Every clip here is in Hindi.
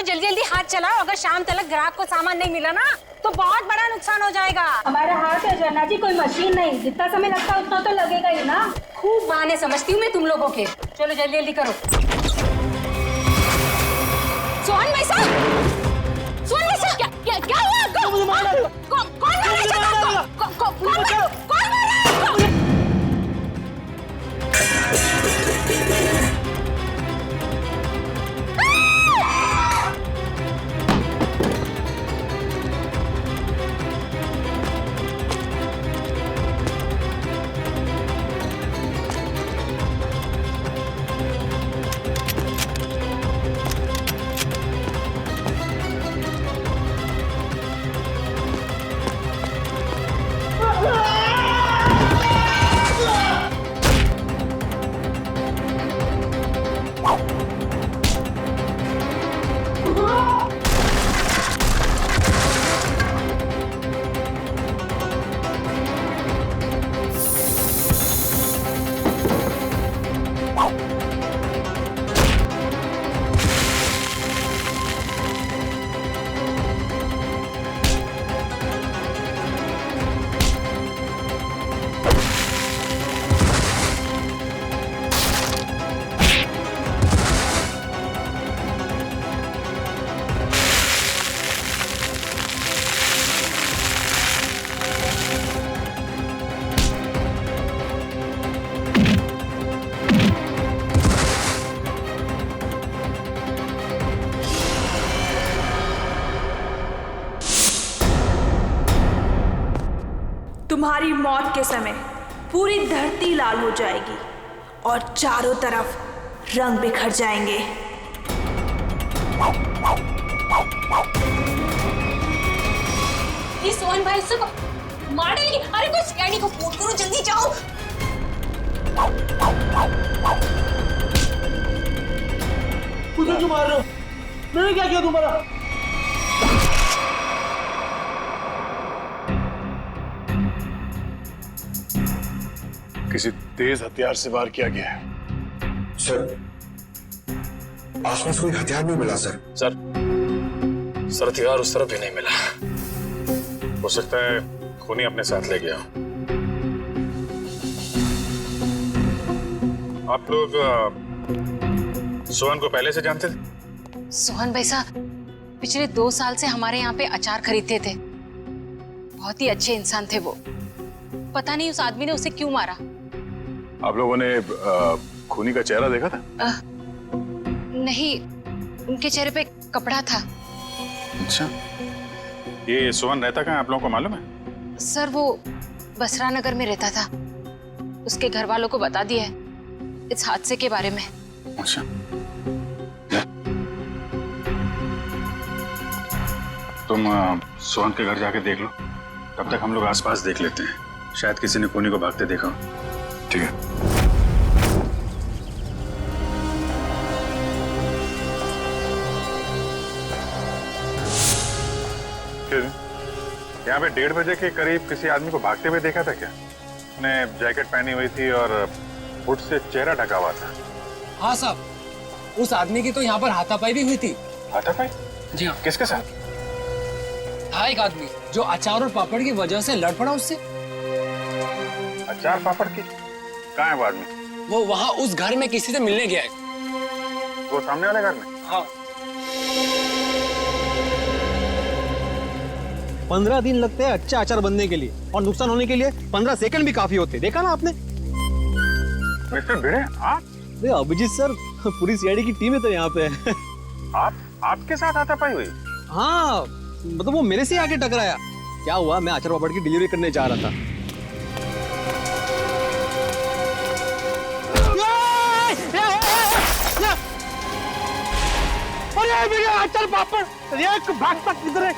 जल्दी जल्दी हाथ चलाओ, अगर शाम तक ग्राहक को सामान नहीं मिला ना तो बहुत बड़ा नुकसान हो जाएगा। हमारा हाथ है जन्ना जी, कोई मशीन नहीं, जितना समय लगता है उतना तो लगेगा ही ना। खूब बहाने समझती हूँ मैं तुम लोगों के। चलो जल्दी जल्दी करो। सोहन भाई साहब, सोहन भाई साहब, क्या हुआ आपको? कौन मार रहा है? कौन मार रहा है? तुम्हारी मौत के समय पूरी धरती लाल हो जाएगी और चारों तरफ रंग बिखर जाएंगे। ये सोहन भाई उसको मार डालेगी। अरे कोई सीआईडी को फोन करो, जल्दी जाओ। मुझे क्यों मार रहे हो? मैंने क्या किया तुम्हारा? किसी तेज हथियार से वार किया गया है। सर, आसपास कोई हथियार नहीं मिला सर। सर हथियार उस तरफ भी नहीं मिला। हो सकता है खूनी अपने साथ ले गया। आप लोग सोहन को पहले से जानते थे? सोहन भाई साहब पिछले 2 साल से हमारे यहाँ पे अचार खरीदते थे। बहुत ही अच्छे इंसान थे वो। पता नहीं उस आदमी ने उसे क्यों मारा। आप लोगों ने खूनी का चेहरा देखा था? नहीं, उनके चेहरे पे कपड़ा था। अच्छा, ये सोहन रहता कहाँ, आप लोगों को मालूम है? सर वो बसरा नगर में रहता था। उसके घर वालों को बता दिया है इस हादसे के बारे में। अच्छा, तुम सोहन के घर जाके देख लो, तब तक हम लोग आसपास देख लेते हैं। शायद किसी ने खूनी को भागते देखा हो। ठीक है। यहाँ पे 1:30 बजे के करीब किसी आदमी को भागते हुए देखा था क्या? उसने जैकेट पहनी हुई थी और हुड से चेहरा ढका हुआ था। हाँ साहब, उस आदमी की तो यहाँ पर हाथापाई भी हुई थी। हाथापाई? जी हाँ। किसके साथ? था एक आदमी जो अचार और पापड़ की वजह से लड़ पड़ा उससे। अचार पापड़ की? कहाँ है वो आदमी? वो वहाँ उस घर में किसी से मिलने गया है। वो सामने वाले घर में? हाँ। 15 दिन लगते हैं अच्छा अचार बनने के लिए, और नुकसान होने के लिए 15 सेकंड भी काफी होते। देखा ना आपने? मिस्टर भिड़े, आप? अभिजीत सर, पूरी सीआईडी की टीम है तो यहाँ पे। आपके साथ हाथापाई हुई? हाँ, मतलब वो मेरे से आके टकराया। क्या हुआ, मैं अचार पापड़ की डिलीवरी करने जा रहा था। अरे मेरे अचार पापड़, एक भागता किधर है?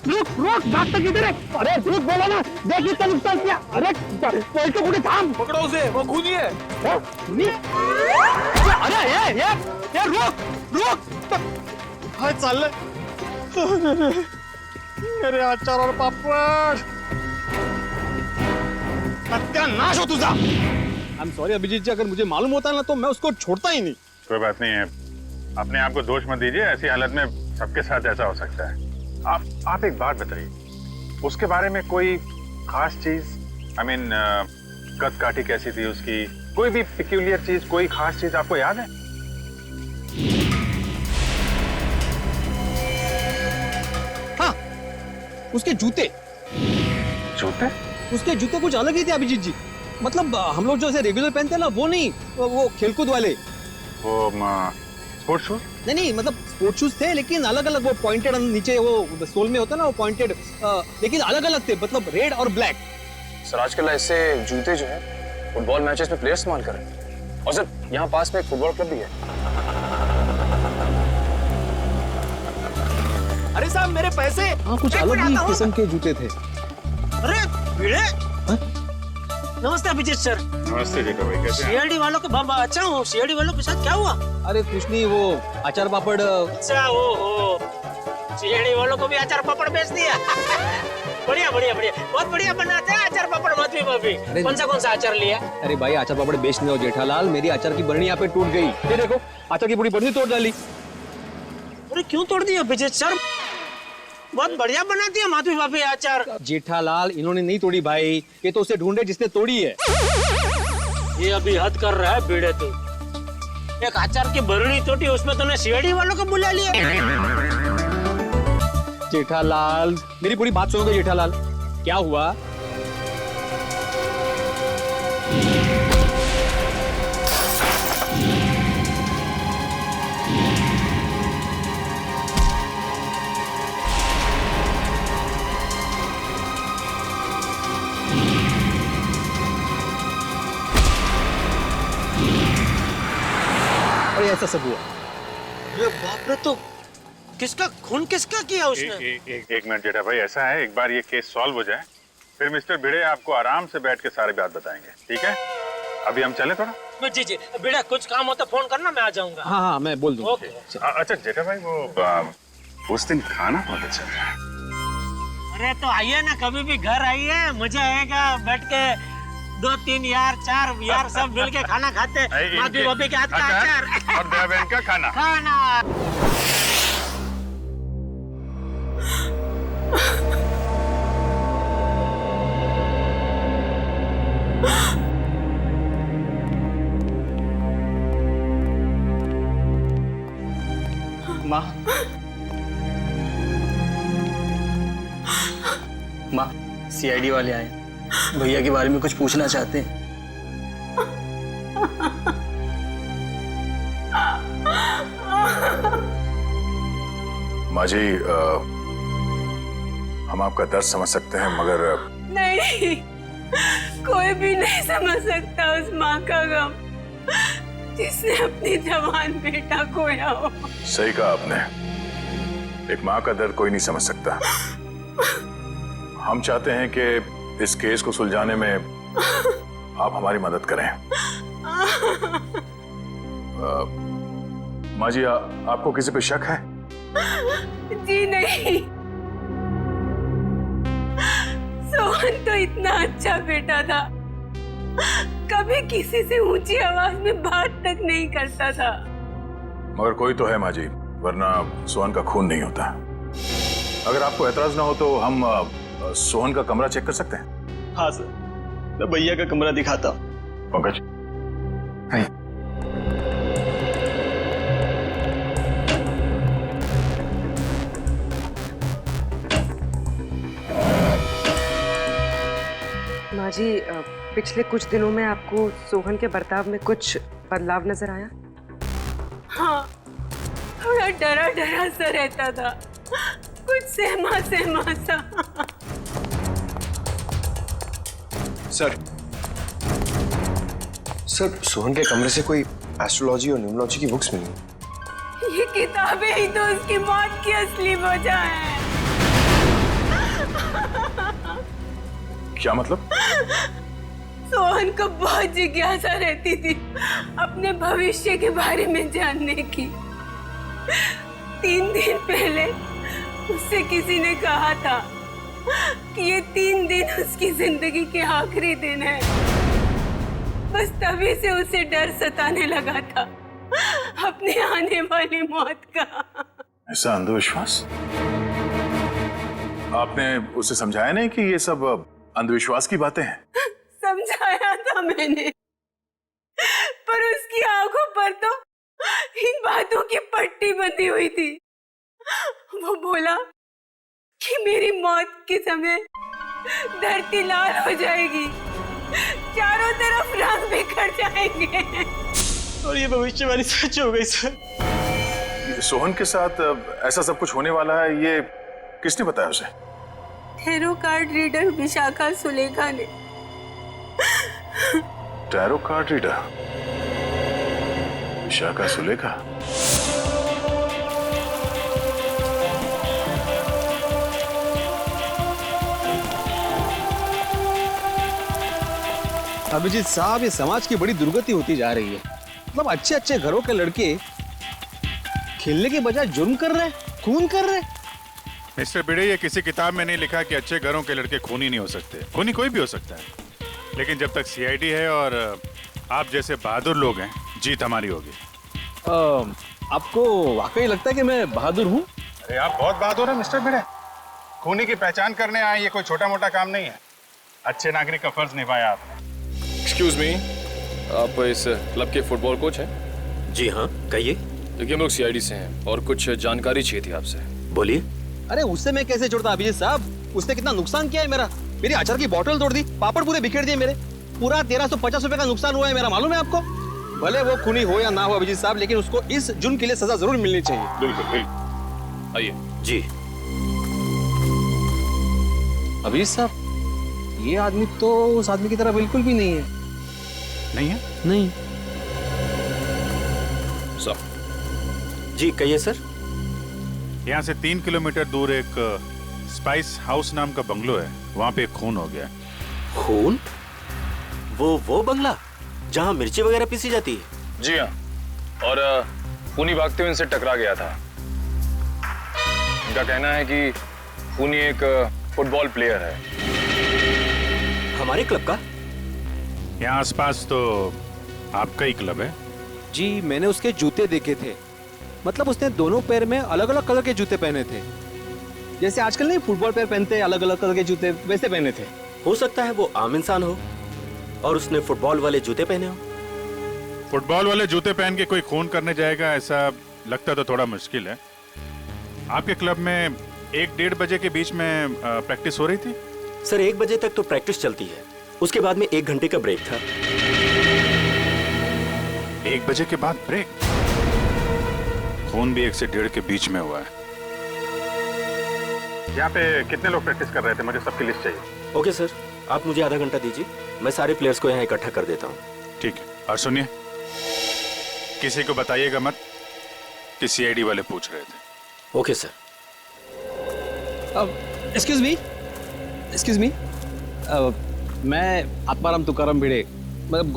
रोक भागता किधर है? अरे रुक, बोला ना, देखिए क्या नुकसान किया। अरे कोई तो मुझे थाम, पकड़ो उसे, वो खूनी है। खूनी? अरे ये रोक। हाय चल, मेरे अचार और पापड़, सत्यानाश हो तुझा। आई एम सॉरी अभिजीत जी, अगर मुझे मालूम होता ना तो मैं उसको छोड़ता ही नहीं। कोई बात नहीं है, अपने आप को दोष मत दीजिए। ऐसी हालत में सबके साथ ऐसा हो सकता है। आप एक बात बताइए, उसके बारे में कोई खास चीज, आई मीन कद काठी कैसी थी उसकी, कोई भी पिक्यूलियर चीज, कोई खास चीज आपको याद है? हाँ, उसके जूते जूते? उसके जूते कुछ अलग ही थे अभिजीत जी। मतलब हम लोग जो ऐसे रेगुलर पहनते हैं ना, वो नहीं, वो खेलकूद वाले। वो स्पोर्ट्स शूज? नहीं, मतलब स्पोर्ट्स शूज थे लेकिन अलग अलग, वो पॉइंटेड नीचे वो सोल में होता है ना, वो पॉइंटेड, लेकिन अलग अलग थे, मतलब रेड और ब्लैक। सर आजकल ऐसे जूते जो है फुटबॉल मैचेस में प्लेयर्स इस्तेमाल कर रहे हैं। और सर यहाँ पास में एक फुटबॉल क्लब भी है। अरे साहब मेरे पैसे। हाँ, कुछ अलग ही किस्म के जूते थे। अरे भिड़े, नमस्ते अभिजीत सर। नमस्ते जेठा भाई, कैसे हैं? सीआईडी वालों के अच्छा हूँ। सीआईडी वालों के साथ क्या हुआ? अरे कुछ नहीं, वो अचार पापड़। अच्छा, ओ सीआईडी वालों को भी अचार पापड़ बेच दिया। बढ़िया बढ़िया बढ़िया, बहुत बढ़िया बनाते हैं अचार पापड़ माधवी भाभी। कौन सा अचार लिया? अरे भाई, अचार पापड़ बेच नहीं हो जेठालाल, मेरी अचार की बरनी यहाँ पे टूट गई। ये देखो, अचार की पूरी बरनी तोड़ डाली। अरे क्यों तोड़ दिया अभिजीत सर? बहुत बढ़िया बनाती है माधवी भाभी अचार। जेठालाल, इन्होंने नहीं तोड़ी भाई, ये तो उसे ढूंढे जिसने तोड़ी है। ये अभी हद कर रहा है भिड़े तू। एक अचार की बरनी तोड़ी, उसमें तूने सीआईडी वालों को बुला लिया। जेठालाल, मेरी पूरी बात सुनोगे जेठालाल? क्या हुआ? ऐसा सब हुआ। अरे बाप रे, तो किसका खून किसका किया उसने? एक मिनट जेठा भाई, ऐसा है, एक बार ये केस सॉल्व हो जाए, फिर मिस्टर भिड़े आपको आराम से बैठ के सारी बात बताएंगे, ठीक है? अभी हम चले थोड़ा। जी, भिड़ा कुछ काम हो तो फोन करना, मैं आ जाऊंगा। हाँ, मैं बोल दूंगा। ओके। अच्छा जेठा भाई, वो उस दिन खाना बहुत अच्छा था। अरे तो आइए ना, कभी भी घर आइए, मजा आएगा। बैठ के 2-3 यार 4 यार सब मिल के खाना खाते, माधवी भाभी के हाथ का अचार और दया बहन का खाना। माँ, सीआईडी वाले आए, भैया के बारे में कुछ पूछना चाहते हैं। माँ जी, हम आपका दर्द समझ सकते हैं, मगर नहीं, कोई भी नहीं समझ सकता उस माँ का गम जिसने अपनी जवान बेटा खोया हो। सही कहा आपने, एक माँ का दर्द कोई नहीं समझ सकता। हम चाहते हैं कि इस केस को सुलझाने में आप हमारी मदद करें। माँ जी, आपको किसी पे शक है? जी नहीं, सोहन तो इतना अच्छा बेटा था, कभी किसी से ऊंची आवाज में बात तक नहीं करता था। मगर कोई तो है माँ जी, वरना सोहन का खून नहीं होता। अगर आपको एतराज ना हो तो हम सोहन का कमरा चेक कर सकते हैं? हाँ सर, मैं भैया का कमरा दिखाता हूँ। पंकज, माँ जी, पिछले कुछ दिनों में आपको सोहन के बर्ताव में कुछ बदलाव नजर आया? हाँ, थोड़ा डरा डरा सा रहता था, कुछ सहमा सहमा सा। सर, सोहन के कमरे से कोई एस्ट्रोलॉजी और न्यूमरोलॉजी की बुक्स मिली। ये किताबें ही तो उसकी मौत की असली वजह है। क्या मतलब? सोहन को बहुत जिज्ञासा रहती थी अपने भविष्य के बारे में जानने की। 3 दिन पहले उससे किसी ने कहा था कि ये 3 दिन उसकी जिंदगी के आखिरी दिन है। बस तभी से उसे डर सताने लगा था अपने आने वाली मौत का। ऐसा अंधविश्वास? आपने उसे समझाया नहीं कि ये सब अंधविश्वास की बातें हैं? समझाया था मैंने, पर उसकी आंखों पर तो इन बातों की पट्टी बंधी हुई थी। वो बोला कि मेरी मौत के समय धरती लाल हो जाएगी, चारों तरफ रंग बिखर जाएंगे। और ये भविष्यवाणी सच हो गई सर। सोहन के साथ ऐसा सब कुछ होने वाला है, ये किसने बताया उसे? Tarot card reader Vishakha Sulekha ने। Tarot card reader Vishakha Sulekha? Abhijit साहब, ये समाज की बड़ी दुर्गति होती जा रही है। मतलब अच्छे अच्छे घरों के लड़के खेलने के बजाय जुर्म कर रहे हैं, खून कर रहे हैं। मिस्टर भिड़े, ये किसी किताब में नहीं लिखा कि अच्छे घरों के लड़के खूनी नहीं हो सकते। खूनी कोई भी हो सकता है, लेकिन जब तक सीआईडी है और आप जैसे बहादुर लोग हैं, जीत हमारी होगी। आपको वाकई लगता है कि मैं बहादुर हूँ? अरे आप बहुत बहादुर हैं मिस्टर भिड़े। खूनी की पहचान करने आए, ये कोई छोटा मोटा काम नहीं है। अच्छे नागरिक का फर्ज निभाया आपने। एक्सक्यूज मी, आप इस क्लब के फुटबॉल कोच हैं? जी हाँ, कहिए। देखिए, हम लोग सीआईडी से हैं और कुछ जानकारी चाहिए थी आपसे। बोलिए। अरे उससे मैं कैसे छोड़ता अभिजीत साहब? उसने कितना नुकसान किया है मेरा। मेरी अचार की बोतल तोड़ दी, पापड़ पूरे बिखेर दिए मेरे। पूरा 1350 रुपए का नुकसान हुआ है मेरा, मालूम है आपको? भले वो खूनी हो या ना हो अभिजीत साहब, लेकिन उसको इस जुर्म के लिए सजा जरूर मिलनी चाहिए। बिल्कुल बिल्कुल, आइए। जी। अभिजीत साहब, ये आदमी तो उस आदमी की तरह बिल्कुल भी नहीं है। नहीं है? नहीं। सर। जी कहिए सर। यहाँ से 3 किलोमीटर दूर एक स्पाइस हाउस नाम का बंगलो है, वहाँ पे एक खून हो गया। खून? वो बंगला जहाँ मिर्ची वगैरह पीसी जाती है? जी हाँ, और खूनी भागते हुए इनसे टकरा गया था। इनका कहना है कि खूनी एक फुटबॉल प्लेयर है। हमारे क्लब का? यहाँ आसपास तो आपका ही क्लब है। जी, मैंने उसके जूते देखे थे। मतलब उसने दोनों पैर में अलग अलग कलर के जूते पहने थे, जैसे आजकल नहीं फुटबॉल पैर पहनते अलग अलग कलर के जूते, वैसे पहने थे। हो सकता है वो आम इंसान हो और उसने फुटबॉल वाले जूते पहने हो। फुटबॉल वाले जूते पहन के कोई खून करने जाएगा, ऐसा लगता तो थोड़ा मुश्किल है। आपके क्लब में 1-1:30 बजे के बीच में प्रैक्टिस हो रही थी? सर 1 बजे तक तो प्रैक्टिस चलती है, उसके बाद में 1 घंटे का ब्रेक था। 1 बजे के बाद ब्रेक? खून भी 1 से 1:30 के बीच में हुआ है। यहाँ पे कितने लोग प्रैक्टिस कर रहे थे? मुझे सबकी लिस्ट चाहिए। ओके सर, आप मुझे आधा घंटा दीजिए, मैं सारे प्लेयर्स को यहाँ इकट्ठा कर देता हूँ। ठीक है, और सुनिए, किसी को बताइएगा मत कि सीआईडी वाले पूछ रहे थे। Okay sir. एक्सक्यूज मी, मैं आत्माराम तुकाराम भिड़े, मतलब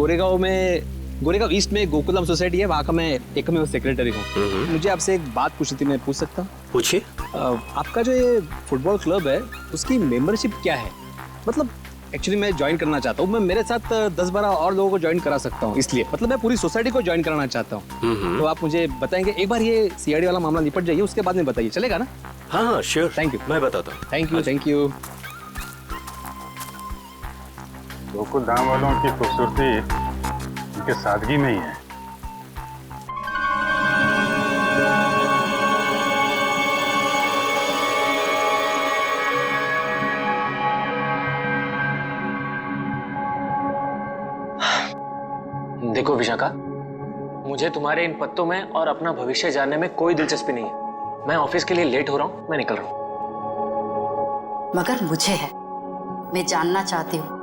गोरेगांव ईस्ट में गोकुलम सोसाइटी है, वहाँ का मैं एकमेव सेक्रेटरी हूँ। मुझे आपसे एक बात पूछनी थी, मैं पूछ सकता हूँ? पूछिए। आपका जो ये फुटबॉल क्लब है, उसकी मेंबरशिप क्या है? मतलब एक्चुअली मैं ज्वाइन करना चाहता हूँ। मैं मेरे साथ 10-12 और लोगों को ज्वाइन करा सकता हूँ, इसलिए मतलब मैं पूरी सोसाइटी को ज्वाइन कराना चाहता हूँ। तो आप मुझे बताएंगे, एक बार ये सीआईडी वाला मामला निपट जाइए, उसके बाद में बताइए, चलेगा ना? हाँ श्योर। Thank you. मैं बताता हूँ। Thank you. गोकुल धाम वालों की खूबसूरती उनके सादगी में ही है। देखो विशाखा, मुझे तुम्हारे इन पत्तों में और अपना भविष्य जानने में कोई दिलचस्पी नहीं है। मैं ऑफिस के लिए लेट हो रहा हूँ, मैं निकल रहा हूँ। मगर मुझे है, मैं जानना चाहती हूँ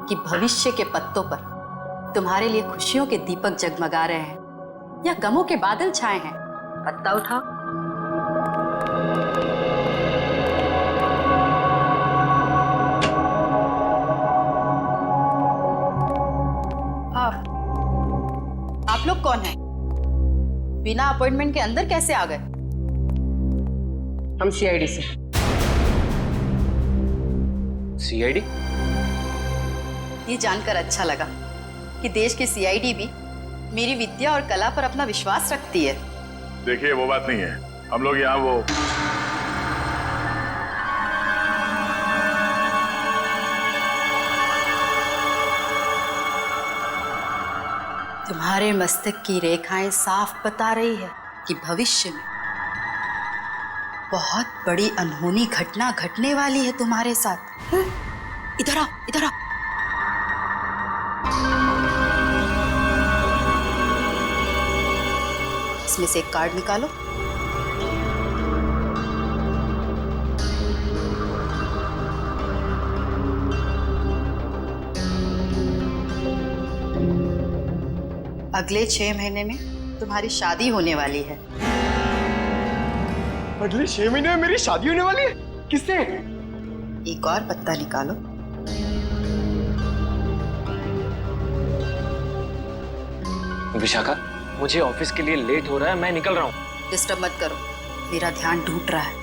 कि भविष्य के पत्तों पर तुम्हारे लिए खुशियों के दीपक जगमगा रहे हैं या गमों के बादल छाए हैं? पत्ता उठाओ। आप लोग कौन हैं? बिना अपॉइंटमेंट के अंदर कैसे आ गए? हम सीआईडी से। सीआईडी? ये जानकर अच्छा लगा कि देश की सीआईडी भी मेरी विद्या और कला पर अपना विश्वास रखती है। देखिए, वो बात नहीं है। हम लोग यहाँ वो तुम्हारे मस्तक की रेखाएं साफ बता रही है कि भविष्य में बहुत बड़ी अनहोनी घटना घटने वाली है तुम्हारे साथ। इधर आओ, इधर आओ। इसमें से एक कार्ड निकालो। अगले 6 महीने में तुम्हारी शादी होने वाली है। अगले 6 महीने में मेरी शादी होने वाली है? किससे? एक और पत्ता निकालो। विशाखा, मुझे ऑफिस के लिए लेट हो रहा है, मैं निकल रहा हूँ। डिस्टर्ब मत करो, मेरा ध्यान टूट रहा है।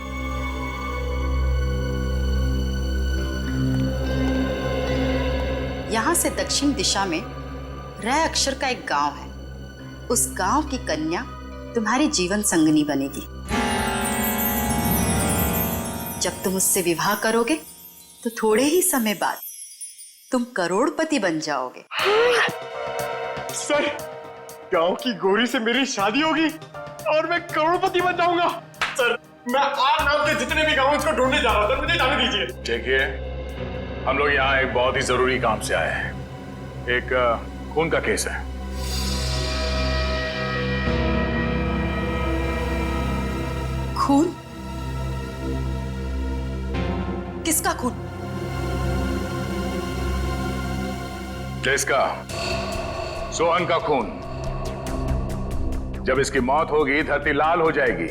यहाँ से दक्षिण दिशा में र अक्षर का एक गांव है। उस गांव की कन्या तुम्हारी जीवन संगनी बनेगी। जब तुम उससे विवाह करोगे तो थोड़े ही समय बाद तुम करोड़पति बन जाओगे। सर, गांव की गोरी से मेरी शादी होगी और मैं करोड़पति बन जाऊंगा। सर, मैं आप नाम के जितने भी गांव उसको ढूंढने जा रहा था, मुझे जाने दीजिए। देखिए, हम लोग यहाँ एक बहुत ही जरूरी काम से आए हैं। एक खून का केस है। खून? किसका खून? किसका? सोहन का खून। जब इसकी मौत होगी, धरती लाल हो जाएगी,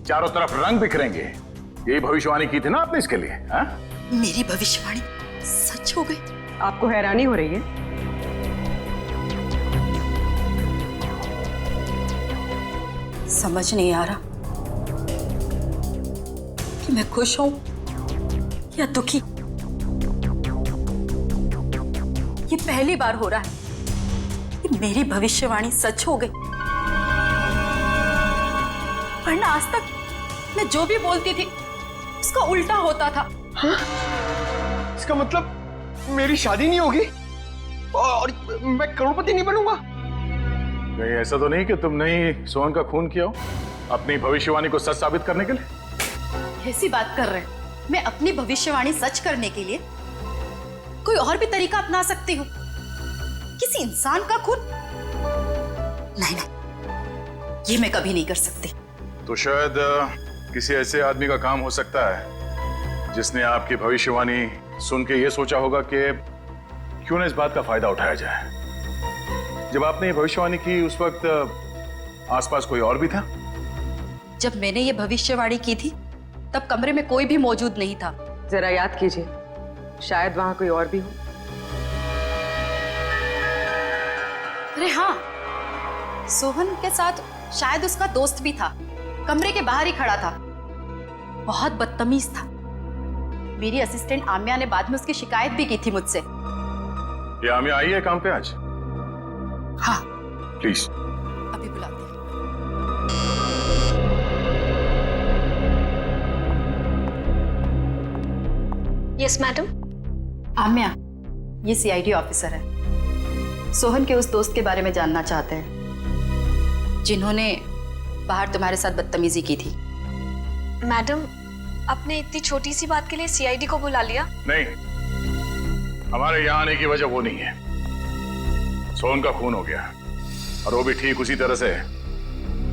चारों तरफ रंग बिखरेंगे। यही भविष्यवाणी की थी ना आपने इसके लिए? हा? मेरी भविष्यवाणी सच हो गई? आपको हैरानी हो रही है? समझ नहीं आ रहा कि मैं खुश हूं या दुखी। ये पहली बार हो रहा है कि मेरी भविष्यवाणी सच हो गई। वरना आज तक मैं जो भी बोलती थी उसका उल्टा होता था। हाँ? इसका मतलब मेरी शादी नहीं होगी और मैं करोड़पति नहीं बनूंगा? नहीं, ऐसा तो नहीं कि तुमने ही सोहन का खून किया हो अपनी भविष्यवाणी को सच साबित करने के लिए? ऐसी बात कर रहे हैं। मैं अपनी भविष्यवाणी सच करने के लिए कोई और भी तरीका अपना सकती हूँ। किसी इंसान का खून? नहीं नहीं, ये मैं कभी नहीं कर सकती। तो शायद किसी ऐसे आदमी का काम हो सकता है जिसने आपकी भविष्यवाणी सुन के ये सोचा होगा कि क्यों ना इस बात का फायदा उठाया जाए। जब आपने ये भविष्यवाणी की उस वक्त आसपास कोई और भी था? जब मैंने ये भविष्यवाणी की थी तब कमरे में कोई भी मौजूद नहीं था। जरा याद कीजिए, शायद वहां कोई और भी हो। अरे हाँ, सोहन के साथ शायद उसका दोस्त भी था। कमरे के बाहर ही खड़ा था, बहुत बदतमीज था। मेरी असिस्टेंट आम्या ने बाद में उसकी शिकायत भी की थी मुझसे। ये आम्या आई है काम पे आज? हाँ। प्लीज। अभी बुलाते हैं। Yes madam. आम्या, ये सीआईडी ऑफिसर है। सोहन के उस दोस्त के बारे में जानना चाहते हैं जिन्होंने बाहर तुम्हारे साथ बदतमीजी की थी। मैडम, आपने इतनी छोटी सी बात के लिए सीआईडी को बुला लिया? नहीं, हमारे यहाँ आने की वजह वो नहीं है। सोहन का खून हो गया और वो भी ठीक उसी तरह से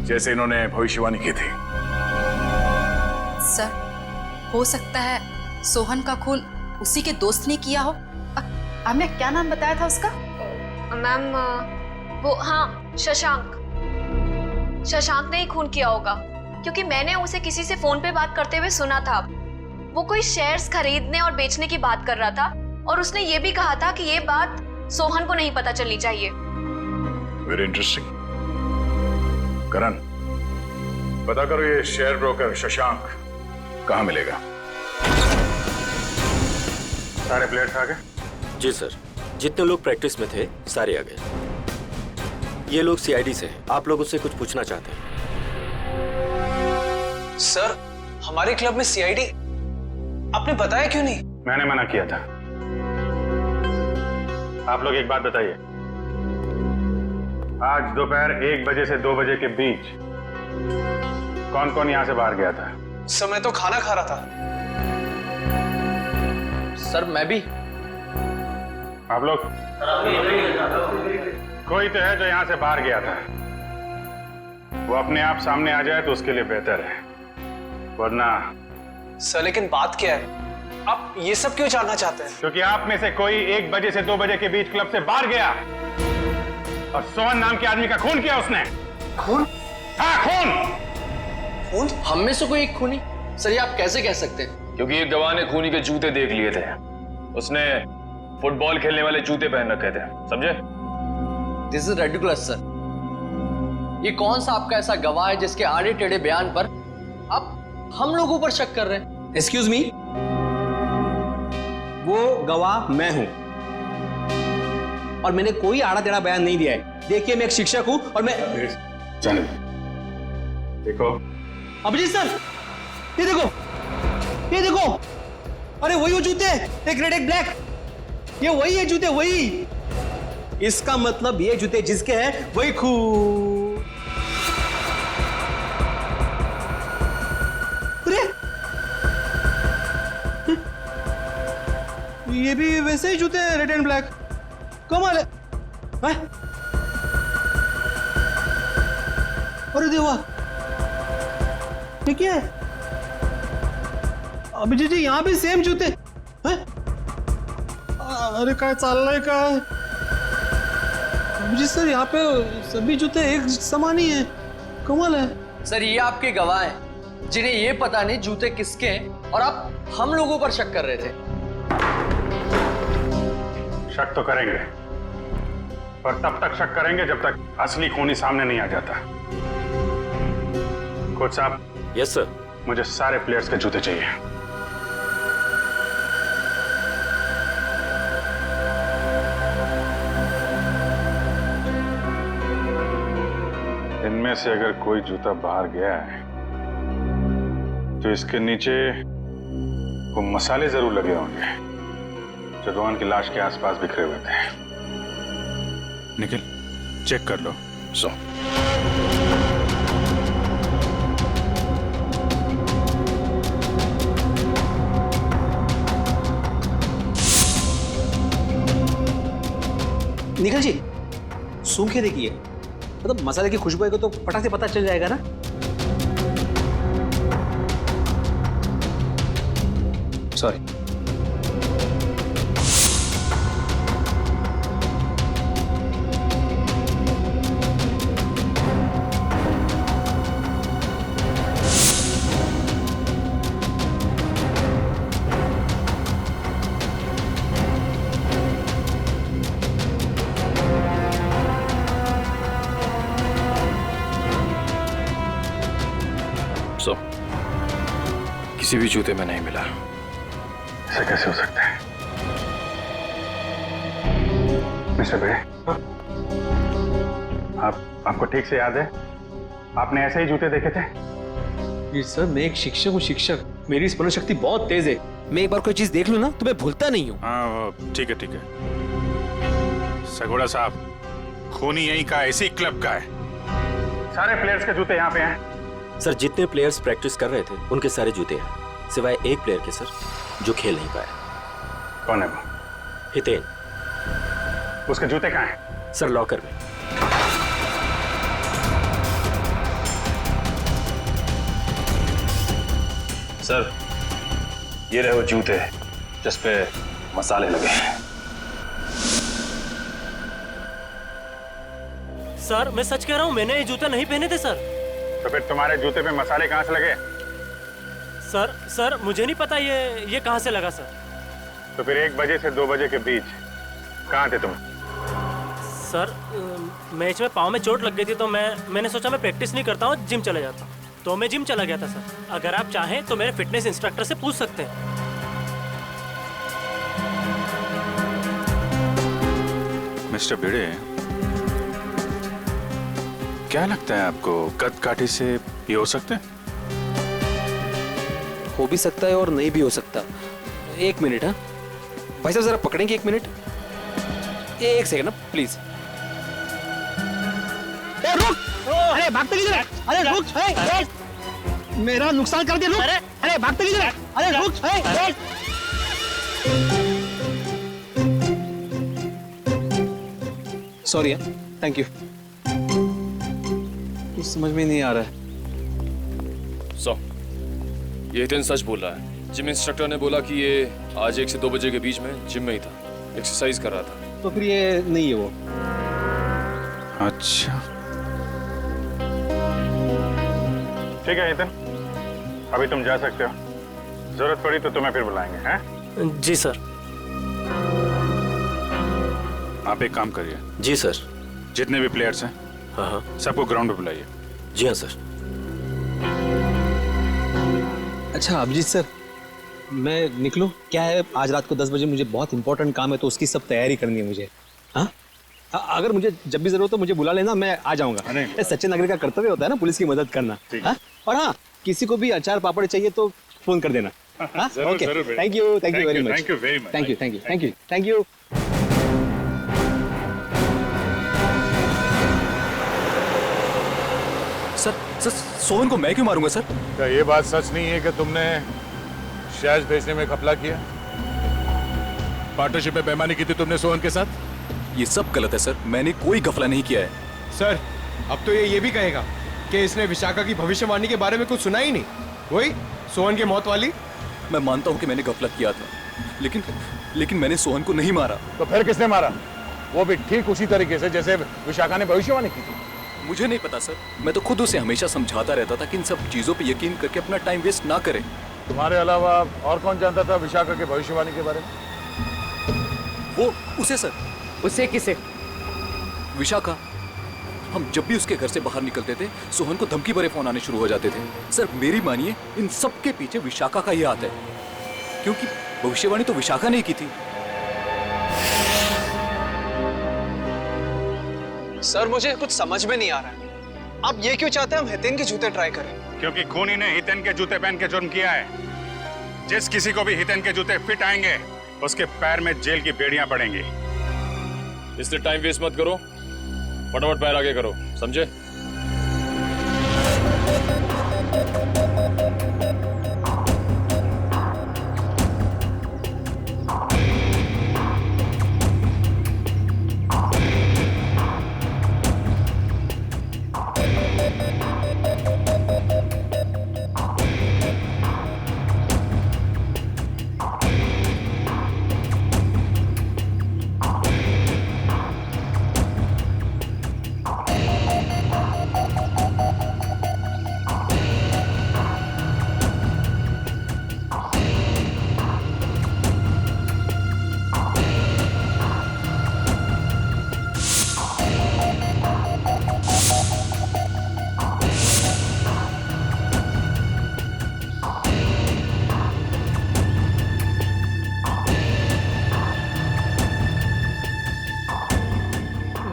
जैसे इन्होंने भविष्यवाणी की थी। सर, हो सकता है सोहन का खून उसी के दोस्त ने किया हो। आम्या, क्या नाम बताया था उसका? मैम, वो हाँ, शशांक। शशांक ने ही खून किया होगा क्योंकि मैंने उसे किसी से फोन पे बात करते हुए सुना था। वो कोई शेयर्स खरीदने और बेचने की बात कर रहा था और उसने ये भी कहा था कि ये बात सोहन को नहीं पता चलनी चाहिए। Very interesting. करण, पता करो ये शेयर ब्रोकर शशांक कहाँ मिलेगा। सारे प्लेयर्स आ गए? जी सर, जितने लोग प्रैक्टिस में थे सारे आ गए। ये लोग सीआईडी से हैं। आप लोग उससे कुछ पूछना चाहते हैं? सर हमारे क्लब में सीआईडी, आपने बताया क्यों नहीं? मैंने मना किया था। आप लोग एक बात बताइए, आज दोपहर 1 बजे से 2 बजे के बीच कौन कौन यहां से बाहर गया था? सर मैं तो खाना खा रहा था। सर मैं भी। आप लोग? कोई तो है जो यहां से बाहर गया था, वो अपने आप सामने आ जाए तो उसके लिए बेहतर है, वरना। सर लेकिन बात क्या है, आप ये सब क्यों जानना चाहते हैं? क्योंकि आप में से कोई 1 बजे से 2 बजे के बीच क्लब से बाहर गया और सोहन नाम के आदमी का खून किया उसने। खून? हाँ खून। खून? हम में से कोई एक खूनी? सर ये आप कैसे कह सकते हैं? क्योंकि एक गवाह ने खूनी के जूते देख लिए थे, उसने फुटबॉल खेलने वाले जूते पहन रखे थे, समझे? This is ridiculous sir. ये कौन सा आपका ऐसा गवाह है जिसके आड़े टेढ़े बयान पर आप हम लोगों पर शक कर रहे हैं? एक्सक्यूज मी, वो गवाह मैं हूं और मैंने कोई आड़ा टेढ़ा बयान नहीं दिया है। देखिए मैं एक शिक्षक हूं और मैं। जाने देखो अभिजीत सर, ये देखो, ये देखो, अरे वही वो जूते, एक रेड एक ब्लैक, ये वही है जूते, वही। इसका मतलब ये जूते जिसके हैं वही खून। अरे ये भी वैसे ही जूते हैं, रेड एंड ब्लैक। कमाल है। अरे देवा, ये क्या है? अभिजीत जी यहाँ भी सेम जूते हैं? अरे काय चाललंय काय? अभिजीत सर यहाँ पे सभी जूते एक समान ही हैं, कमाल है। सर ये आपके गवाह हैं जिन्हें ये पता नहीं जूते किसके हैं और आप हम लोगों पर शक कर रहे थे। शक तो करेंगे, पर तब तक शक करेंगे जब तक असली खूनी सामने नहीं आ जाता। कोच साहब। Yes sir. मुझे सारे प्लेयर्स के जूते चाहिए। इनमें से अगर कोई जूता बाहर गया है तो इसके नीचे वो मसाले जरूर लगे होंगे जो रोहन की लाश के आसपास बिखरे हुए थे। निखिल चेक कर लो। सो निखिल जी सूंघ के देखिए, मतलब मसाले की खुशबू आएगी तो फटाक से पता चल जाएगा ना। सॉरी। किसी भी जूते में नहीं मिला। ऐसा कैसे हो सकता है? मिस्टर भिड़े, आपको ठीक से याद है आपने ऐसे ही जूते देखे थे? जी सर, मैं एक शिक्षक हूँ, शिक्षक। मेरी स्मरण शक्ति बहुत तेज है। मैं एक बार कोई चीज देख लूं ना तो मैं भूलता नहीं हूँ। हाँ ठीक है ठीक है। सगोड़ा साहब, खूनी यहीं का, इसी क्लब का है। सारे प्लेयर्स के जूते यहाँ पे हैं। सर जितने प्लेयर्स प्रैक्टिस कर रहे थे उनके सारे जूते हैं, सिवाय एक प्लेयर के सर जो खेल नहीं पाया। कौन है वो? हितेन। उसके जूते कहाँ हैं? सर लॉकर में। सर ये रहे वो जूते जिस पे मसाले लगे हैं। सर मैं सच कह रहा हूँ, मैंने ये जूते नहीं पहने थे सर। तो फिर तुम्हारे जूते पे मसाले कहाँ से लगे? सर मुझे नहीं पता ये कहाँ से लगा सर। तो फिर 1 बजे से 2 बजे के बीच कहाँ थे तुम? सर मैच में पाँव में चोट लग गई थी तो मैंने सोचा मैं प्रैक्टिस नहीं करता हूँ, जिम चला जाता, तो मैं जिम चला गया था सर। अगर आप चाहें तो मेरे फिटनेस इंस्ट्रक्टर से पूछ सकते हैं। मिस्टर भिड़े, क्या लगता है आपको कद काठी से ये हो सकते हैं? हो भी सकता है और नहीं भी हो सकता। एक मिनट। हाँ भाई साहब जरा पकड़ेंगे, एक मिनट, एक सेकंड ना प्लीज। रुक! अरे भागते किधर है? अरे रुक! मेरा नुकसान कर दिया, रुक! अरे भागते किधर है? अरे रुक! सॉरी है, थैंक यू। कुछ समझ में नहीं आ रहा है। ये हितेन सच बोल रहा है। जिम इंस्ट्रक्टर ने बोला कि ये आज 1 से 2 बजे के बीच में जिम में ही था, एक्सरसाइज कर रहा था। तो फिर ये नहीं है वो। अच्छा ठीक है हितेन, अभी तुम जा सकते हो। जरूरत पड़ी तो तुम्हें फिर बुलाएंगे, हैं? जी सर। आप एक काम करिए। जी सर। जितने भी प्लेयर्स हैं, हाँ, सबको ग्राउंड पे बुलाइए। जी हाँ सर। अच्छा अभिजीत सर, मैं निकलूं? क्या है, आज रात को 10 बजे मुझे बहुत इंपॉर्टेंट काम है, तो उसकी सब तैयारी करनी है मुझे। हाँ, अगर मुझे जब भी जरूरत हो मुझे बुला लेना, मैं आ जाऊंगा। सच्चे नागरिक का कर्तव्य होता है ना पुलिस की मदद करना। हाँ? और हाँ, किसी को भी अचार पापड़ चाहिए तो फोन कर देना। Okay, thank you very much. Thank you very much. Thank you. Sir Sohan को मैं क्यों मारूंगा सर? क्या ये बात सच नहीं है कि तुमने शैज भेजने में घपला किया? पार्टनरशिप में बेईमानी की थी तुमने सोहन के साथ? ये सब गलत है सर, मैंने कोई घपला नहीं किया है। सर अब तो ये भी कहेगा कि इसने विशाखा की भविष्यवाणी के बारे में कुछ सुना ही नहीं, वही सोहन की मौत वाली। मैं मानता हूँ कि मैंने गफलत किया था, लेकिन मैंने सोहन को नहीं मारा। तो फिर किसने मारा? वो भी ठीक उसी तरीके से जैसे विशाखा ने भविष्यवाणी की थी। मुझे नहीं पता सर, मैं तो खुद उसे हमेशा समझाता रहता था कि इन सब चीजों पे यकीन करके अपना टाइम वेस्ट ना करे। तुम्हारे अलावा और कौन जानता था विशाखा के भविष्यवाणी के बारे में? वो उसे सर। उसे किसे? विशाखा। हम जब भी उसके घर से बाहर निकलते थे, सोहन को धमकी भरे फोन आने शुरू हो जाते थे। सर मेरी मानिए, इन सब के पीछे विशाखा का ही हाथ है, क्योंकि भविष्यवाणी तो विशाखा ने की थी। सर मुझे कुछ समझ में नहीं आ रहा है, आप ये क्यों चाहते हैं हम हितेन के जूते ट्राई करें? क्योंकि खूनी ने हितेन के जूते पहन के जुर्म किया है। जिस किसी को भी हितेन के जूते फिट आएंगे, उसके पैर में जेल की बेड़ियां पड़ेंगी। इसलिए टाइम वेस्ट मत करो, फटाफट पैर आगे करो, समझे?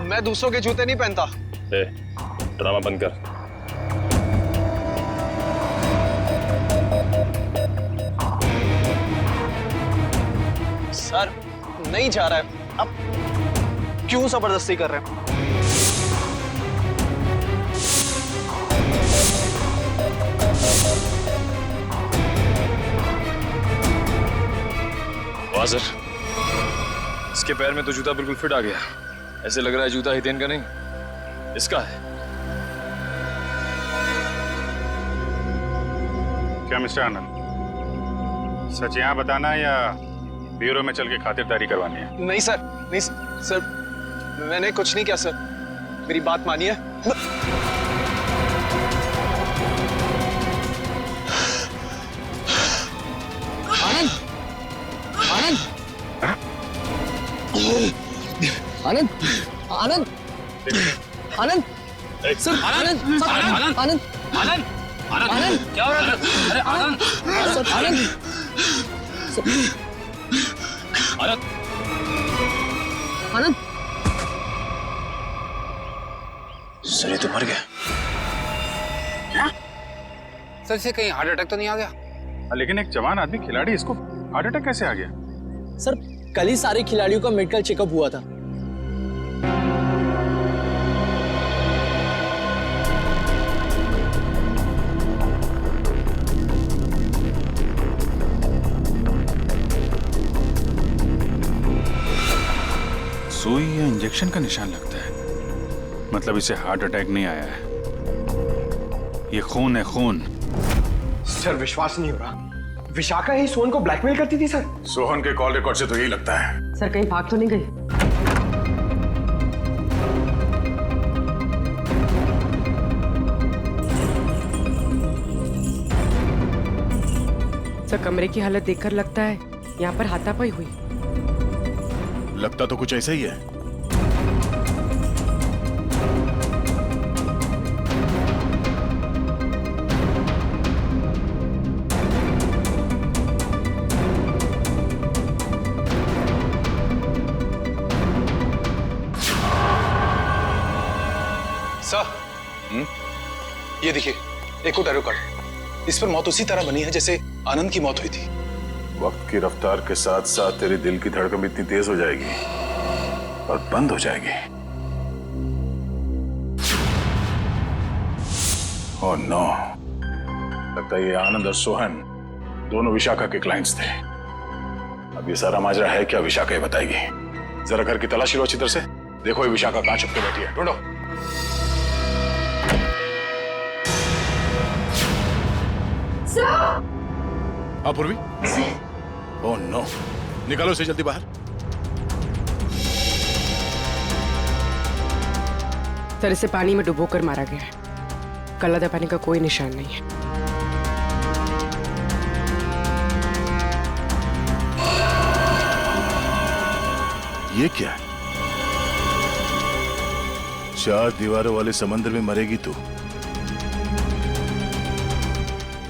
मैं दूसरों के जूते नहीं पहनता। ड्रामा बंद कर। सर नहीं जा रहा है, अब क्यों जबरदस्ती कर रहे हैं? वाह सर, इसके पैर में तो जूता बिल्कुल फिट आ गया। ऐसे लग रहा है जूता हितेन का नहीं, इसका है। क्या मिस्टर आनंद, सच यहाँ बताना या ब्यूरो में चल के खातिरदारी करवानी है? नहीं सर, नहीं सर, मैंने कुछ नहीं किया सर, मेरी बात मानिए। आनंद, आनंद, आनंद, आनंद, आनंद, सर, आनंद, आनंद, आनंद, आनंद, आनंद, क्या हो रहा है? अरे आनंद, सर, आनंद, आनंद, आनंद, सर ये तो मर गया। क्या? सर इसे कहीं हार्ट अटैक तो नहीं आ गया? लेकिन एक जवान आदमी खिलाड़ी, इसको हार्ट अटैक कैसे आ गया? सर कल ही सारे खिलाड़ियों का मेडिकल चेकअप हुआ था। सुई या इंजेक्शन का निशान लगता है, मतलब इसे हार्ट अटैक नहीं आया है, ये खून है, खून। सर विश्वास नहीं हो रहा, विशाखा ही सोहन को ब्लैकमेल करती थी सर। सोहन के कॉल रिकॉर्ड से तो यही लगता है। सर कहीं भाग तो नहीं गई? सर कमरे की हालत देखकर लगता है यहाँ पर हाथापाई हुई। लगता तो कुछ ऐसा ही है। ये देखिए, एक और डायरी कार्ड, इस पर मौत उसी तरह बनी है जैसे आनंद की मौत हुई थी। वक्त की रफ्तार के साथ साथ तेरे दिल की धड़कन भी इतनी तेज हो जाएगी और बंद हो जाएगी। ओह नो, लगता है ये आनंद और सोहन दोनों विशाखा के क्लाइंट्स थे। अब ये सारा माजरा है क्या, विशाखा ही बताएगी। जरा घर की तलाशी लो अच्छी तरह से, देखो ये विशाखा कहां छुप के बैठी है, ढूंढो। पूर्वी, ओह नो, निकालो इसे जल्दी बाहर। सर इसे पानी में डुबोकर मारा गया है, गला दबाने का कोई निशान नहीं है। ये क्या है? 4 दीवारों वाले समंदर में मरेगी तू।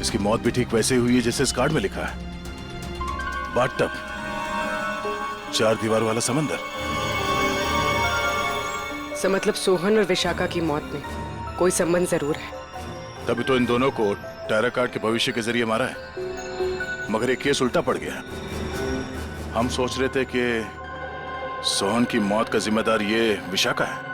इसकी मौत भी ठीक वैसे हुई है जैसे इस कार्ड में लिखा है, बाथटब, 4 दीवार वाला समंदर। सर मतलब सोहन और विशाखा की मौत में कोई संबंध जरूर है। तभी तो इन दोनों को टायरा कार्ड के भविष्य के जरिए मारा है, मगर एक केस उल्टा पड़ गया। हम सोच रहे थे कि सोहन की मौत का जिम्मेदार ये विशाखा है।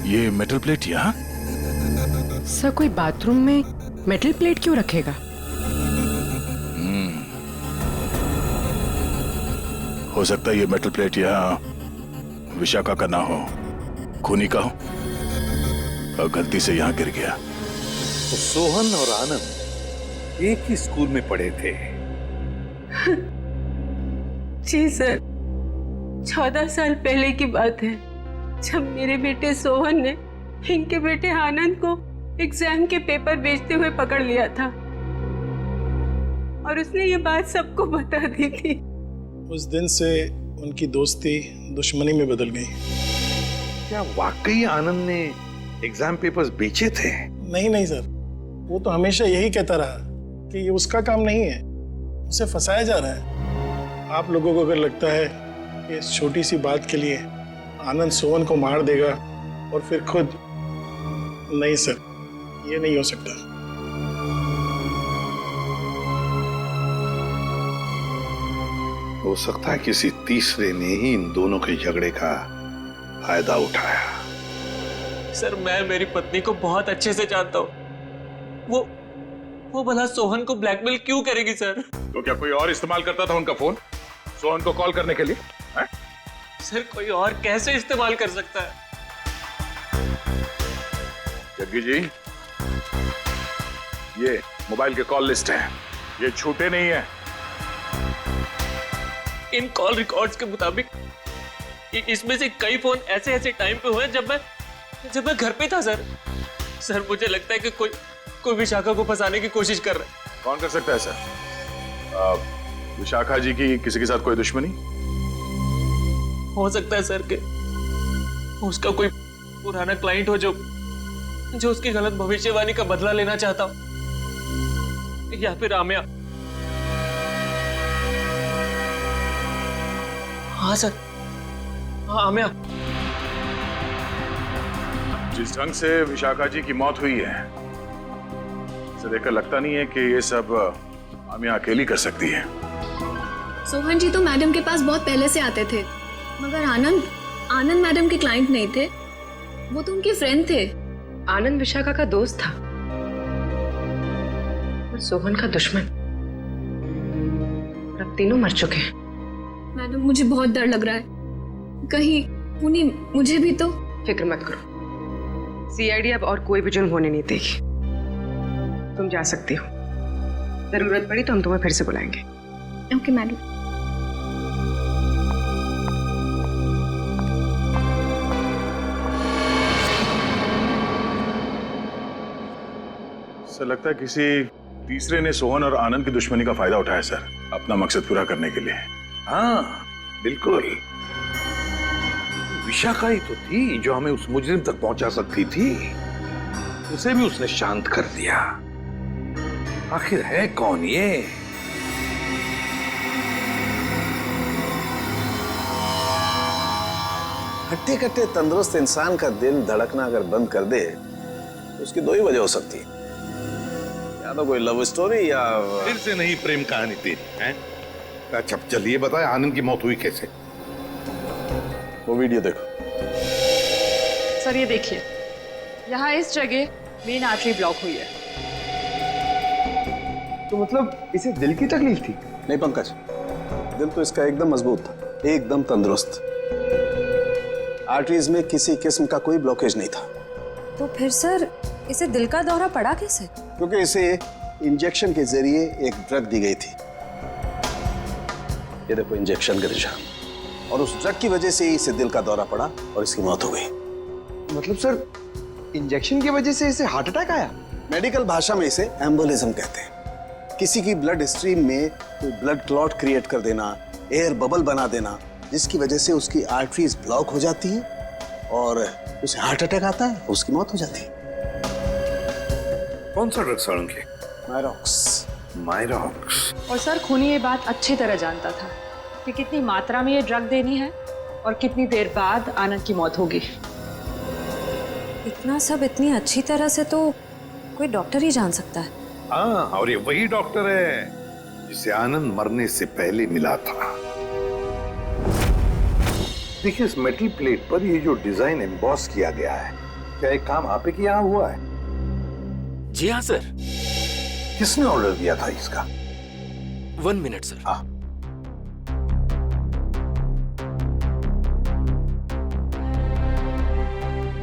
ये मेटल प्लेट यहाँ? सर कोई बाथरूम में मेटल प्लेट क्यों रखेगा? हो सकता है ये मेटल प्लेट यहाँ विशाखा का ना हो, खूनी का हो और गलती से यहाँ गिर गया। तो सोहन और आनंद एक ही स्कूल में पढ़े थे। जी सर, 14 साल पहले की बात है, जब मेरे बेटे सोहन ने इनके बेटे आनंद को एग्जाम के पेपर बेचते हुए पकड़ लिया था और उसने ये बात सबको बता दी थी। उस दिन से उनकी दोस्ती दुश्मनी में बदल गई। क्या वाकई आनंद ने एग्जाम पेपर्स बेचे थे? नहीं सर, वो तो हमेशा यही कहता रहा कि ये उसका काम नहीं है, उसे फंसाया जा रहा है। आप लोगों को अगर लगता है कि इस छोटी सी बात के लिए आनंद सोहन को मार देगा और फिर खुद, नहीं सर, ये नहीं हो सकता। हो सकता है किसी तीसरे ने ही इन दोनों के झगड़े का फायदा उठाया। सर मैं मेरी पत्नी को बहुत अच्छे से जानता हूँ, वो भला सोहन को ब्लैकमेल क्यों करेगी सर? तो क्या कोई और इस्तेमाल करता था उनका फोन सोहन को कॉल करने के लिए? है? सर कोई और कैसे इस्तेमाल कर सकता है? जग्गी जी, ये मोबाइल के कॉल लिस्ट है, ये झूठे नहीं है। इन कॉल रिकॉर्ड्स के मुताबिक इसमें से कई फोन ऐसे टाइम पे हुए जब मैं घर पे था सर। सर मुझे लगता है कि कोई विशाखा को फंसाने की कोशिश कर रहा है। कौन कर सकता है सर? विशाखा जी की किसी के साथ कोई दुश्मनी? हो सकता है सर कि उसका कोई पुराना क्लाइंट हो जो उसकी गलत भविष्यवाणी का बदला लेना चाहता हो। या फिर आमिया। हाँ सर, हाँ आमिया। जिस ढंग से विशाखा जी की मौत हुई है, इसे देखकर लगता नहीं है कि ये सब आमिया अकेली कर सकती है। सोहन जी तो मैडम के पास बहुत पहले से आते थे, मगर आनंद मैडम के क्लाइंट नहीं थे, वो तो उनके फ्रेंड थे। आनंद विशाखा का दोस्त था और सोहन का दुश्मन। अब तीनों मर चुके हैं। मैडम मुझे बहुत डर लग रहा है, कहीं पुनी मुझे भी तो। फिक्र मत करो, सीआईडी अब और कोई भी जुर्म होने नहीं देगी। तुम जा सकती हो, जरूरत पड़ी तो हम तुम्हें फिर से बुलाएंगे। Okay madam. सर लगता है किसी तीसरे ने सोहन और आनंद की दुश्मनी का फायदा उठाया सर, अपना मकसद पूरा करने के लिए। हाँ बिल्कुल, विशाखा ही तो थी जो हमें उस मुजरिम तक पहुंचा सकती थी, उसे भी उसने शांत कर दिया। आखिर है कौन ये? हट्टे कट्टे तंदुरुस्त इंसान का दिल धड़कना अगर बंद कर दे तो उसकी दो ही वजह हो सकती है, या तो कोई लव स्टोरी या फिर से नहीं प्रेम कहानी थी हैं? अच्छा चलिए बताए आनंद की मौत हुई कैसे? वो वीडियो देखो। सर ये देखिए, यहाँ इस जगह मेन आर्टरी ब्लॉक हुई है। तो मतलब इसे दिल की तकलीफ थी? नहीं पंकज, दिल तो इसका एकदम मजबूत था, एकदम तंदुरुस्त। आर्टरीज में किसी किस्म का कोई ब्लॉकेज नहीं था। तो फिर सर इसे दिल का दौरा पड़ा कैसे? क्योंकि इसे इंजेक्शन के जरिए एक ड्रग दी गई थी। ये देखो इंजेक्शन का निशान, और उस ड्रग की वजह से ही इसे दिल का दौरा पड़ा और इसकी मौत हो गई। मतलब सर इंजेक्शन की वजह से इसे हार्ट अटैक आया? मेडिकल भाषा में इसे एम्बोलिज्म कहते हैं। किसी की ब्लड स्ट्रीम में कोई ब्लड क्लॉट क्रिएट कर देना, एयर बबल बना देना, जिसकी वजह से उसकी आर्टरीज ब्लॉक हो जाती है और उसे हार्ट अटैक आता है, उसकी मौत हो जाती है। कौन सा ड्रग सड़ेंगे? मायरॉक्स। मायरॉक्स। और सर खूनी ये बात अच्छी तरह जानता था कि कितनी मात्रा में ये ड्रग देनी है और कितनी देर बाद आनंद की मौत होगी। इतना सब इतनी अच्छी तरह से तो कोई डॉक्टर ही जान सकता है। हाँ, और ये वही डॉक्टर है जिसे आनंद मरने से पहले मिला था। देखिए इस मेटल प्लेट पर ये जो डिजाइन एम्बॉस किया गया है, क्या एक काम आप ही के यहाँ हुआ है? जी हाँ सर। किसने ऑर्डर दिया था इसका? 1 मिनट सर। हाँ।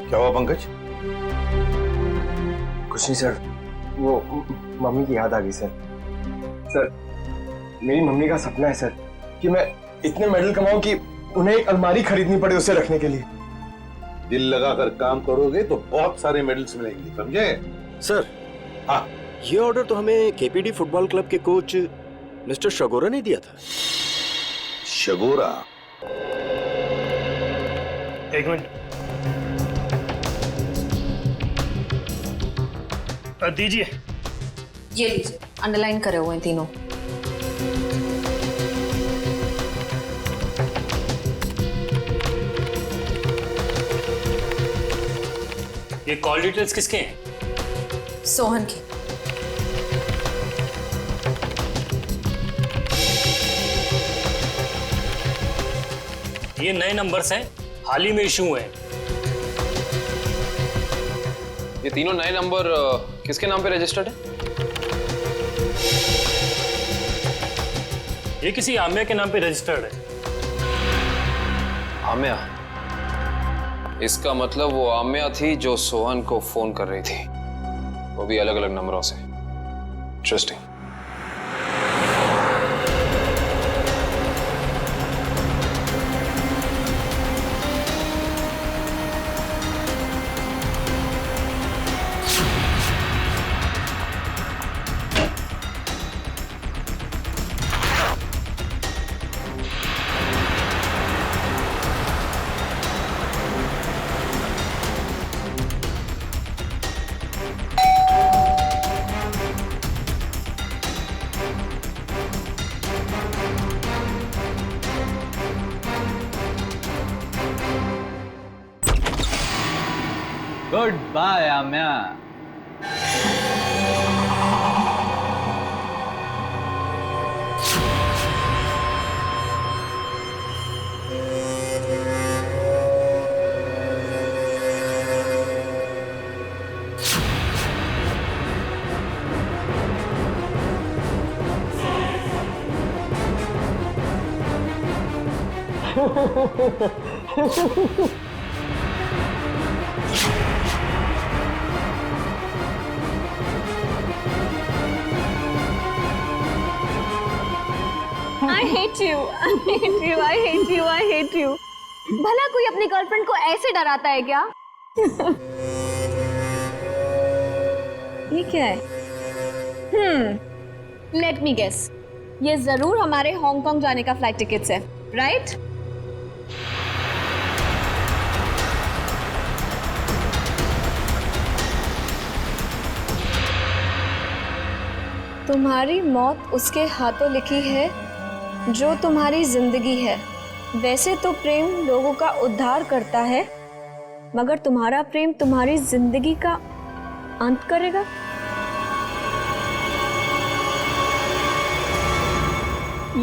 क्या हुआ पंकज? कुछ नहीं सर, वो मम्मी की याद आ गई सर। सर मेरी मम्मी का सपना है सर कि मैं इतने मेडल कमाऊं कि उन्हें एक अलमारी खरीदनी पड़े उसे रखने के लिए। दिल लगाकर काम करोगे तो बहुत सारे मेडल्स मिलेंगे, समझे? सर हाँ, ये ऑर्डर तो हमें केपीडी फुटबॉल क्लब के कोच मिस्टर शगोरा ने दिया था। शगोरा? एक मिनट दीजिए। ये लीजिए, अंडरलाइन करे हुए हैं तीनों। ये कॉल डिटेल्स किसके हैं? सोहन की। ये नए नंबर्स हैं, हाल ही में इशू हुए हैं। ये तीनों नए नंबर किसके नाम पे रजिस्टर्ड है? ये किसी आमिया के नाम पे रजिस्टर्ड है। आमिया? इसका मतलब वो आमिया थी जो सोहन को फोन कर रही थी, वो भी अलग अलग नंबरों से। Interesting. Good bye Amya. I hate you. I hate you. I hate you. I hate you. भला कोई अपनी गर्लफ्रेंड को ऐसे डराता है क्या? ये क्या है? Let me guess. ये जरूर हमारे हांगकांग जाने का फ्लाइट टिकट्स है, राइट? तुम्हारी मौत उसके हाथों लिखी है जो तुम्हारी जिंदगी है। वैसे तो प्रेम लोगों का उद्धार करता है, मगर तुम्हारा प्रेम तुम्हारी जिंदगी का अंत करेगा।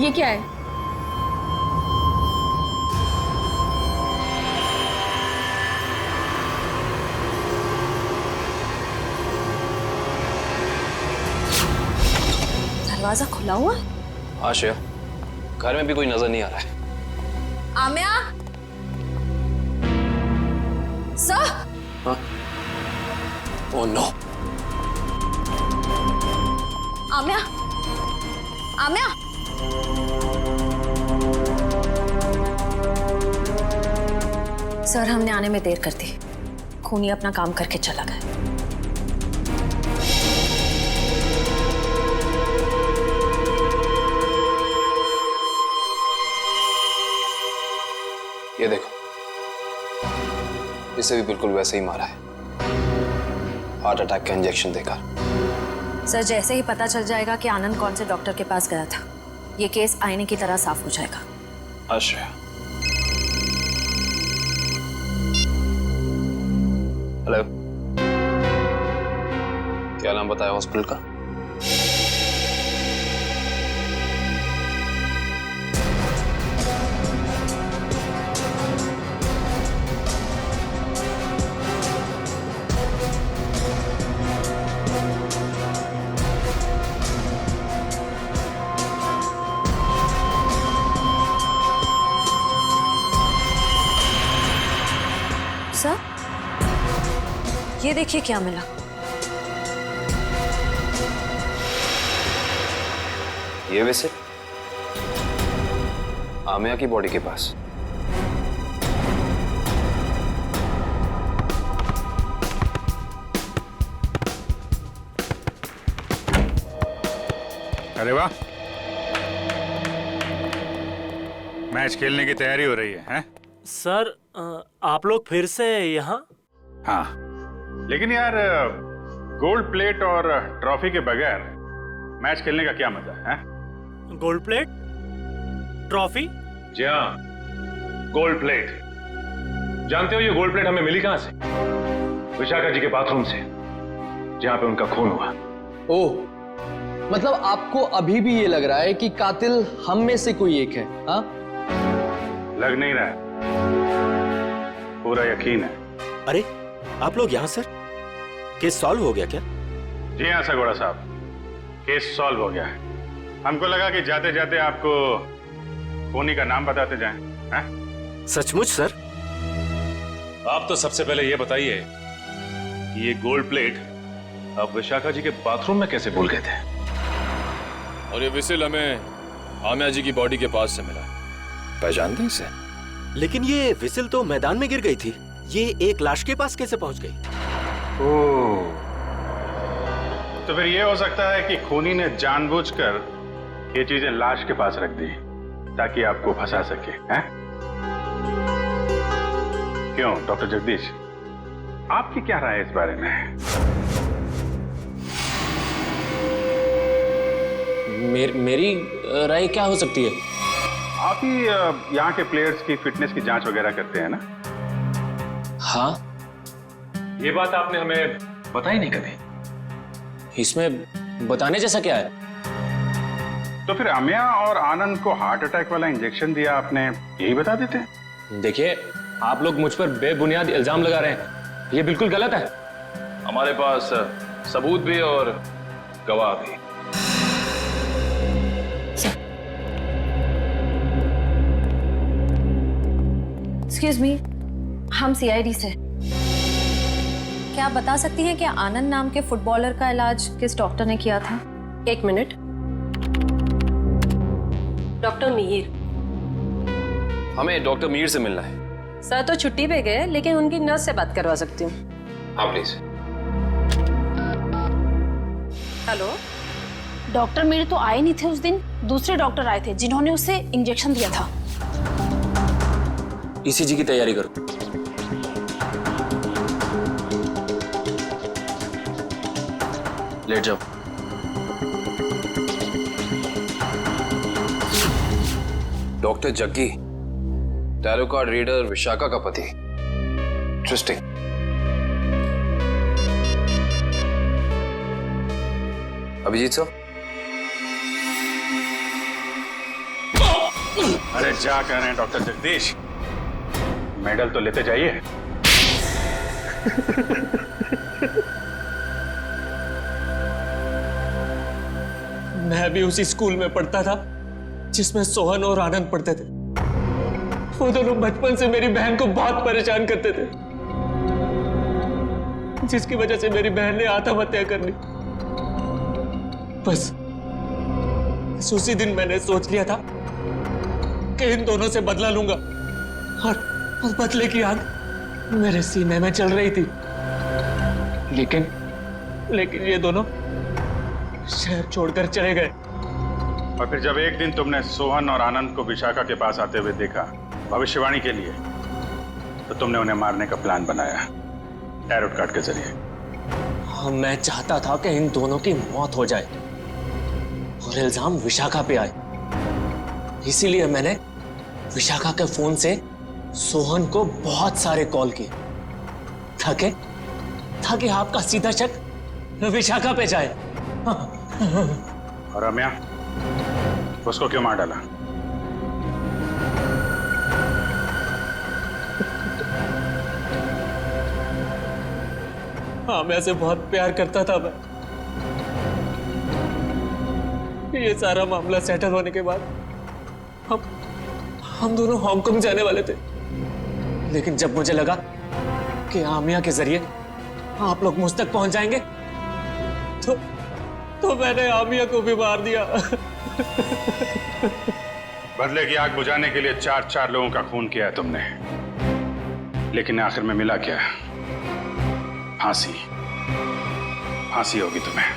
ये क्या है? दरवाजा खुला हुआ? हाँ श्रेया, घर में भी कोई नजर नहीं आ रहा है। आम्या? सर? हाँ? Oh no. आम्या? आम्या? सर, हमने आने में देर कर दी। खूनी अपना काम करके चला गया। ये देखो, इसे भी बिल्कुल वैसे ही मारा है, हार्ट अटैक का इंजेक्शन देकर। सर, जैसे ही पता चल जाएगा कि आनंद कौन से डॉक्टर के पास गया था, ये केस आईने की तरह साफ हो जाएगा। अच्छा। हेलो, क्या नाम बताया हॉस्पिटल का? सर, ये देखिए क्या मिला। ये वैसे आमिया की बॉडी के पास। अरे वाह, मैच खेलने की तैयारी हो रही है, हैं? सर, आप लोग फिर से यहाँ? हाँ, लेकिन यार गोल्ड प्लेट और ट्रॉफी के बगैर मैच खेलने का क्या मजा है? Gold plate, trophy? जी हाँ, गोल्ड प्लेट। जानते हो ये गोल्ड प्लेट हमें मिली कहां से? विशाखा जी के बाथरूम से, जहां पे उनका खून हुआ। ओह, मतलब आपको अभी भी ये लग रहा है कि कातिल हम में से कोई एक है? हाँ, लग नहीं रहा है, पूरा यकीन है। अरे आप लोग यहाँ सर, केस सॉल्व हो गया क्या? जी हाँ सगोड़ा साहब, केस सॉल्व हो गया है। हमको लगा कि जाते जाते आपको खूनी का नाम बताते जाएं, हैं? सचमुच सर? आप तो सबसे पहले ये बताइए कि ये गोल्ड प्लेट आप विशाखा जी के बाथरूम में कैसे भूल गए थे? और ये विसिल हमें आमिया जी की बॉडी के पास से मिला। पहचानते हैं इसे? लेकिन ये विसिल तो मैदान में गिर गई थी, ये एक लाश के पास कैसे पहुंच गई? ओह, तो फिर ये हो सकता है कि खूनी ने जानबूझकर ये चीजें लाश के पास रख दी ताकि आपको फंसा सके, हैं? क्यों डॉक्टर जगदीश, आपकी क्या राय है इस बारे में? मेरी राय क्या हो सकती है? आप ही यहाँ के प्लेयर्स की फिटनेस की जांच वगैरह करते हैं ना? हाँ, ये बात आपने हमें बताई नहीं कभी। इसमें बताने जैसा क्या है? तो फिर अमिया और आनंद को हार्ट अटैक वाला इंजेक्शन दिया आपने, यही बता देते? देखिए, आप लोग मुझ पर बेबुनियाद इल्जाम लगा रहे हैं, ये बिल्कुल गलत है। हमारे पास सबूत भी और गवाह भी। एक्सक्यूज मी, हम सीआईडी से। क्या आप बता सकती हैं कि आनंद नाम के फुटबॉलर का इलाज किस डॉक्टर ने किया था? एक मिनट। डॉक्टर मीर। हमें डॉक्टर मीर से मिलना है। सर तो छुट्टी पे गए, लेकिन उनकी नर्स से बात करवा सकती हूँ। हाँ प्लीज। हेलो। डॉक्टर मीर तो आए नहीं थे उस दिन, दूसरे डॉक्टर आए थे जिन्होंने उसे इंजेक्शन दिया था। ईसीजी की तैयारी करो। लेट जाओ। Doctor Jaggi, tarot card reader Vishakha का पति। इंटरेस्टिंग। अभिजीत सर। अरे क्या कह रहे हैं डॉक्टर जगदीश, मेडल तो लेते जाइए। मैं भी उसी स्कूल में पढ़ता था जिसमें सोहन और आनंद पढ़ते थे। वो दोनों बचपन से मेरी बहन को बहुत परेशान करते थे, जिसकी वजह से मेरी बहन ने आत्महत्या कर ली। बस उसी दिन मैंने सोच लिया था कि इन दोनों से बदला लूंगा, और उस बदले की आग मेरे सीने में चल रही थी। लेकिन ये दोनों शहर छोड़कर चले गए। और फिर जब एक दिन तुमने सोहन और आनंद को विशाखा के पास आते हुए देखा भविष्यवाणी के लिए, तो तुमने उन्हें मारने का प्लान बनाया टैरो कार्ड के जरिए। मैं चाहता था कि इन दोनों की मौत हो जाए और इल्जाम विशाखा पे आए। इसीलिए मैंने विशाखा के फोन से सोहन को बहुत सारे कॉल किए ताकि आपका सीधा शक विशाखा पे जाए। और रम्या, उसको क्यों मार डाला? हाँ, मैं से बहुत प्यार करता था मैं। ये सारा मामला सेटल होने के बाद हम दोनों हांगकांग जाने वाले थे, लेकिन जब मुझे लगा कि आमिया के जरिए आप लोग मुझ तक पहुंच जाएंगे, तो मैंने आमिया को भी मार दिया। बदले की आग बुझाने के लिए 4 लोगों का खून किया तुमने, लेकिन आखिर में मिला क्या? फांसी होगी तुम्हें।